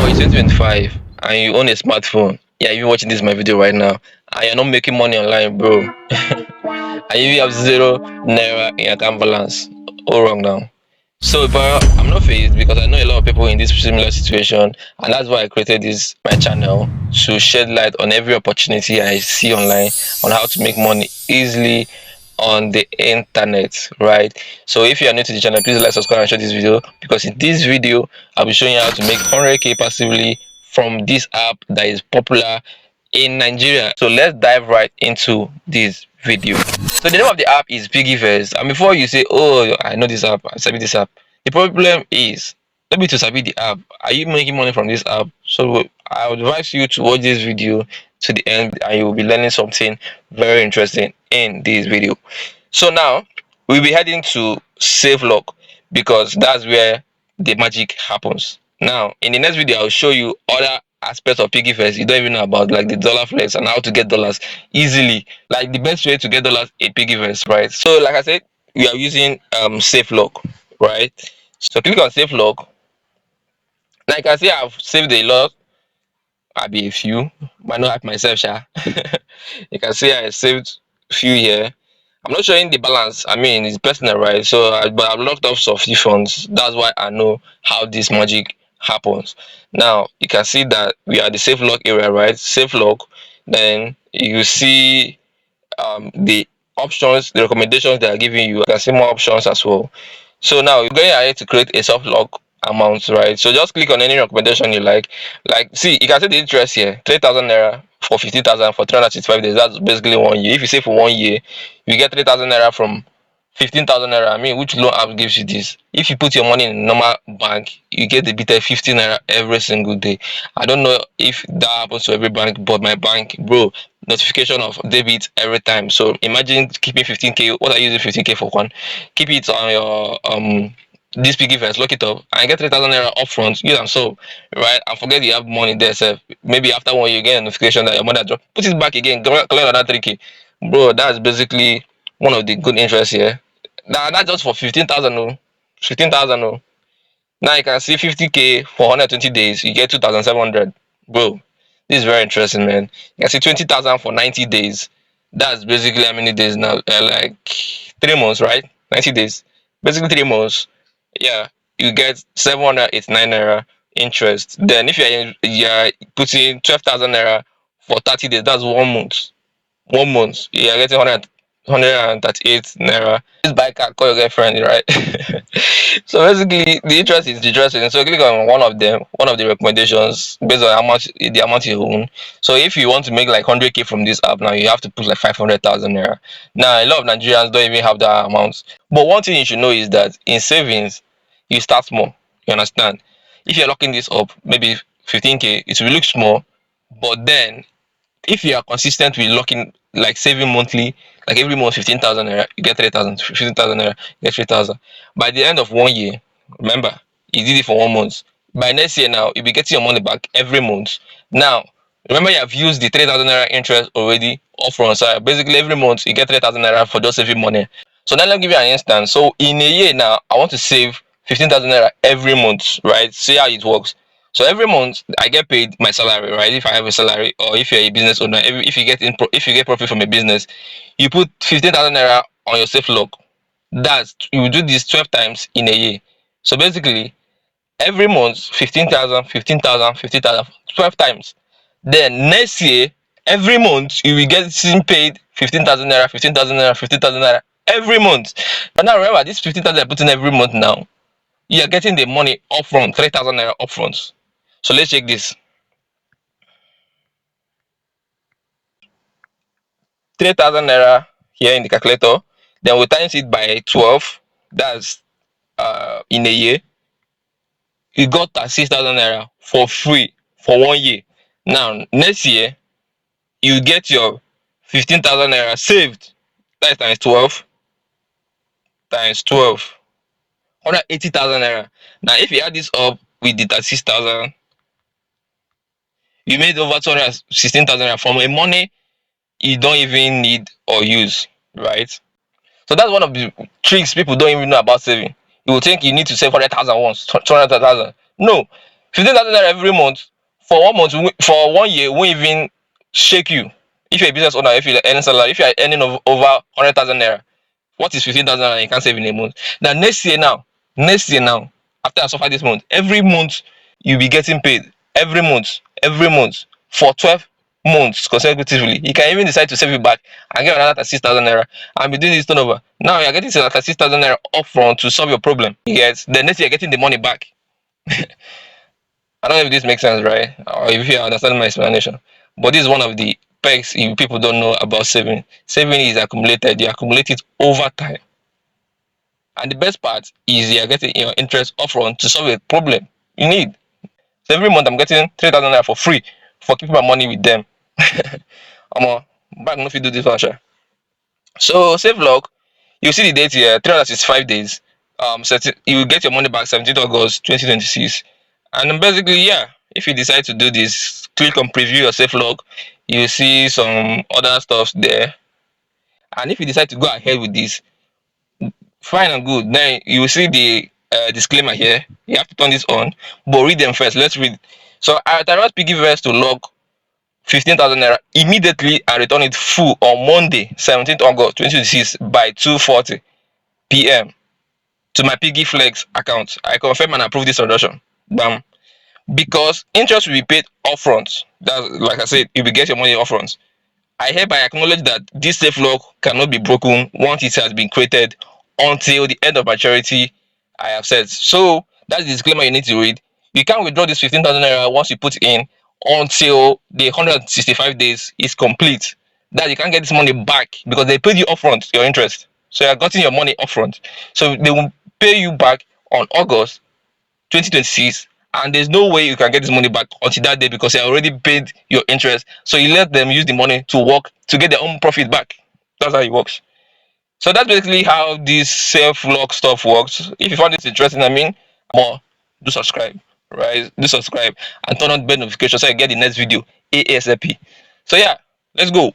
it's 2025 and you own a smartphone, yeah, you watching this my video right now, and you're not making money online, bro, and you have zero naira in your account balance, all wrong now. So, but I'm not phased because I know a lot of people in this similar situation, and that's why I created this my channel to shed light on every opportunity I see online on how to make money easily on the internet, right? So if you are new to the channel, please like, subscribe, and share this video, because in this video I'll be showing you how to make 100k passively from this app that is popular in Nigeria. So let's dive right into this video. So the name of the app is Piggyverse, and before you say, oh, I know this app, I sabi this app, the problem is not be to sabi the app, are you making money from this app? So I would advise you to watch this video to the end, and you will be learning something very interesting in this video. So now we'll be heading to save lock, because that's where the magic happens. Now in the next video I'll show you other aspects of Piggyverse you don't even know about, like the dollar flex and how to get dollars easily, like the best way to get dollars in Piggyverse, right? So like I said, we are using safe lock, right? So click on safe lock. Like I say, I've saved a lot, I be a few, might not have myself, sha. You can see I saved few here. I'm not showing the balance. I mean, it's personal, right? So, but I've locked off some few funds. That's why I know how this magic happens. Now, you can see that we are the safe lock area, right? Safe lock. Then you see the options, the recommendations they are giving you. You can see more options as well. So now you're going ahead to create a soft lock amount, right? So just click on any recommendation you like. Like, see, you can see the interest here, 3,000 naira for 50,000 for 365 days. That's basically 1 year. If you say for 1 year, you get 3,000 naira from 15,000 naira. I mean, which loan app gives you this? If you put your money in a normal bank, you get the bit 15 naira every single day. I don't know if that happens to every bank, but my bank, bro, notification of debit every time. So imagine keeping 15k. What are you using 15k for? One, keep it on your this Piggyverse, lock it up, and get 3,000 naira upfront. Use and so, right? And forget you have money there, sir. Maybe after 1 year, you get a notification that your money drop. Put it back again, collect another 3k, bro. That's basically one of the good interests here. Now not just for 15,000, no, 15,000, no. Now you can see 50k for 120 days, you get 2,700, bro. This is very interesting, man. You can see 20,000 for 90 days. That's basically how many days now? Like 3 months, right? 90 days, basically 3 months. Yeah, you get 789 naira interest. Then if you're putting 12,000 naira for 30 days, that's 1 month. 1 month, you're getting 138 naira. This bike can call your girlfriend, right? So basically the interest is interesting. So click on one of them, one of the recommendations based on how much the amount you own. So if you want to make like 100k from this app, now you have to put like 500,000 naira. Now a lot of Nigerians don't even have that amount. But one thing you should know is that in savings, you start small. You understand? If you're locking this up, maybe 15k, it will look small, but then if you are consistent with locking, like saving monthly, like every month 15,000 naira, you get 3,000, 15,000 naira, you get 3,000. By the end of 1 year, remember, you did it for 1 month. By next year now, you'll be getting your money back every month. Now, remember you have used the 3,000 naira interest already upfront. So basically every month you get 3,000 naira for just saving money. So now let me give you an instance. So in a year now, I want to save 15,000 naira every month, right? See how it works. So every month I get paid my salary, right? If I have a salary, or if you're a business owner, if you get if you get profit from a business, you put 15,000 naira on your safe lock. That's, you do this 12 times in a year. So basically every month 15,000, 15,000, 50,000, 12 times. Then next year, every month you will get paid 15,000 naira, 15,000 naira, 15,000 naira every month. But now remember, this 15,000 I put in every month now, you are getting the money upfront, 3,000 naira upfront. So let's check this. 3,000 naira here in the calculator. Then we times it by 12. That's in a year. You got 6,000 naira for free for 1 year. Now next year you get your 15,000 naira saved. That's times 12. Times 12. 180,000 naira. Now if you add this up with the 36,000, you made over 216,000 naira from a money you don't even need or use, right? So that's one of the tricks people don't even know about saving. You will think you need to save 100,000 once, 200,000. No, 15,000 naira every month for 1 month, for 1 year won't even shake you. If you're a business owner, if you're earning salary, if you're earning over 100,000 naira, what is 15,000 naira you can't save in a month? Now next year now, after I suffer this month, every month you'll be getting paid. Every month for 12 months consecutively. You can even decide to save it back and get another 36,000 naira and be doing this turnover. Now you're getting 36,000 naira upfront to solve your problem. You get, the next year you're getting the money back. I don't know if this makes sense, right? Or if you understand my explanation. But this is one of the perks if people don't know about saving. Saving is accumulated. You accumulate it over time. And the best part is you're getting your interest upfront to solve a problem you need. So every month I'm getting 3,000 naira for free for keeping my money with them. Omo, back no fit do this one sha. So save log, you see the date here, 365 days. You will get your money back 17th August 2026. And then basically, yeah, if you decide to do this, click on preview your save log. You see some other stuff there. And if you decide to go ahead with this, fine and good. Then you will see the disclaimer here. You have to turn this on, but read them first. Let's read. So I direct piggyverse to log 15,000 naira immediately and return it full on Monday, 17th August 2026 by 2:40 p.m. to my Piggy Flex account. I confirm and approve this transaction. Bam. Because interest will be paid upfront. That's like I said, you will get your money upfront. I hereby acknowledge that this safe log cannot be broken once it has been created until the end of maturity I have set. So that's the disclaimer you need to read. You can't withdraw this 15,000 naira once you put in until the 165 days is complete. That you can't get this money back because they paid you upfront your interest. So you are getting your money upfront. So they will pay you back on August 2026, and there's no way you can get this money back until that day because you already paid your interest. So you let them use the money to work to get their own profit back. That's how it works. So that's basically how this self-lock stuff works. If you found this interesting, more, do subscribe, right? Do subscribe and turn on bell notifications so you get the next video ASAP. So yeah, let's go.